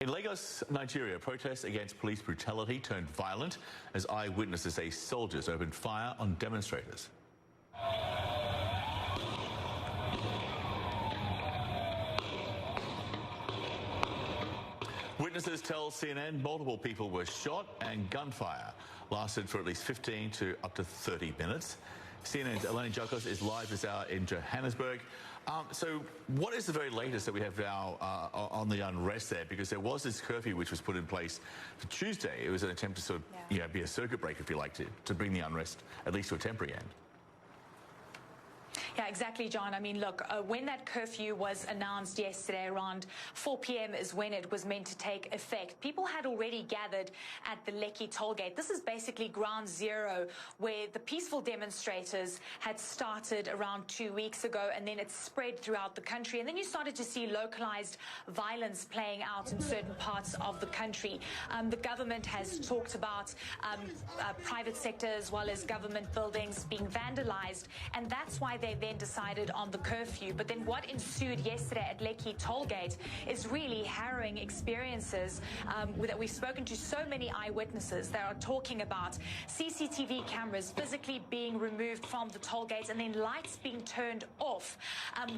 In Lagos, Nigeria, protests against police brutality turned violent as eyewitnesses say soldiers opened fire on demonstrators. Witnesses tell CNN multiple people were shot and gunfire lasted for at least 15 to up to 30 minutes. CNN's Eleni Jokos is live this hour in Johannesburg. So what is the very latest that we have now on the unrest there? Because there was this curfew which was put in place for Tuesday. It was an attempt to sort of be a circuit breaker, if you like, to bring the unrest at least to a temporary end. Yeah, exactly, John. I mean, look, when that curfew was announced yesterday around 4 p.m. is when it was meant to take effect. People had already gathered at the Lekki tollgate. This is basically ground zero where the peaceful demonstrators had started around 2 weeks ago, and then it spread throughout the country. And then you started to see localized violence playing out in certain parts of the country. The government has talked about private sector as well as government buildings being vandalized, and that's why they then decided on the curfew. But then what ensued yesterday at Lekki tollgate is really harrowing experiences that we've spoken to so many eyewitnesses that are talking about CCTV cameras physically being removed from the tollgate and then lights being turned off.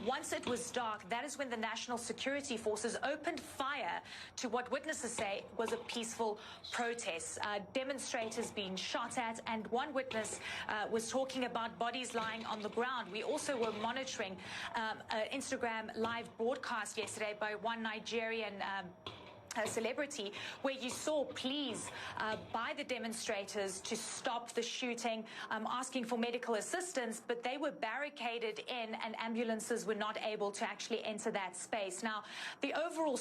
Once it was dark, that is when the National Security Forces opened fire to what witnesses say was a peaceful protest. Demonstrators being shot at, and one witness was talking about bodies lying on the ground. We also were monitoring an Instagram live broadcast yesterday by one Nigerian celebrity, where you saw pleas by the demonstrators to stop the shooting, asking for medical assistance, but they were barricaded in and ambulances were not able to actually enter that space. Now, the overall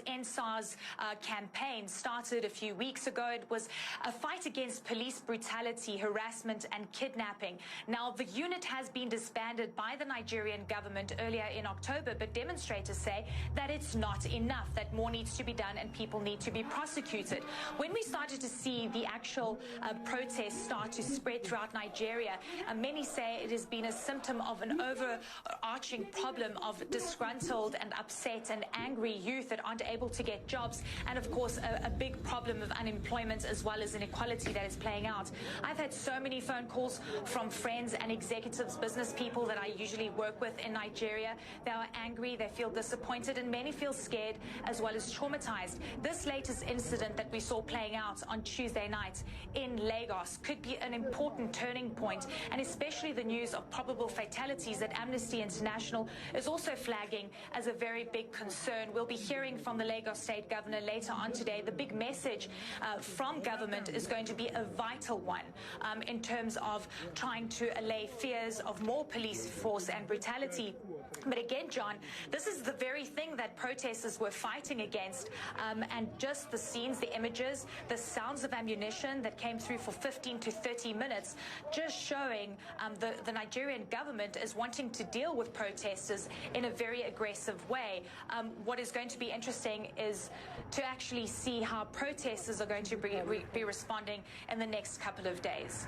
End SARS campaign started a few weeks ago. It was a fight against police brutality, harassment and kidnapping. Now, the unit has been disbanded by the Nigerian government earlier in October, but demonstrators say that it's not enough, that more needs to be done and people need to be prosecuted. When we started to see the actual protests start to spread throughout Nigeria, many say it has been a symptom of an overarching problem of disgruntled and upset and angry youth that aren't able to get jobs, and of course a big problem of unemployment as well as inequality that is playing out. I've had so many phone calls from friends and executives, business people that I usually work with in Nigeria. They are angry, they feel disappointed, and many feel scared as well as traumatized. This latest incident that we saw playing out on Tuesday night in Lagos could be an important turning point, and especially the news of probable fatalities that Amnesty International is also flagging as a very big concern. We'll be hearing from the Lagos State Governor later on today. The big message from government is going to be a vital one in terms of trying to allay fears of more police force and brutality. But again, John, this is the very thing that protesters were fighting against, and just the scenes, the images, the sounds of ammunition that came through for 15 to 30 minutes, just showing the Nigerian government is wanting to deal with protesters in a very aggressive way. What is going to be interesting is to actually see how protesters are going to be responding in the next couple of days.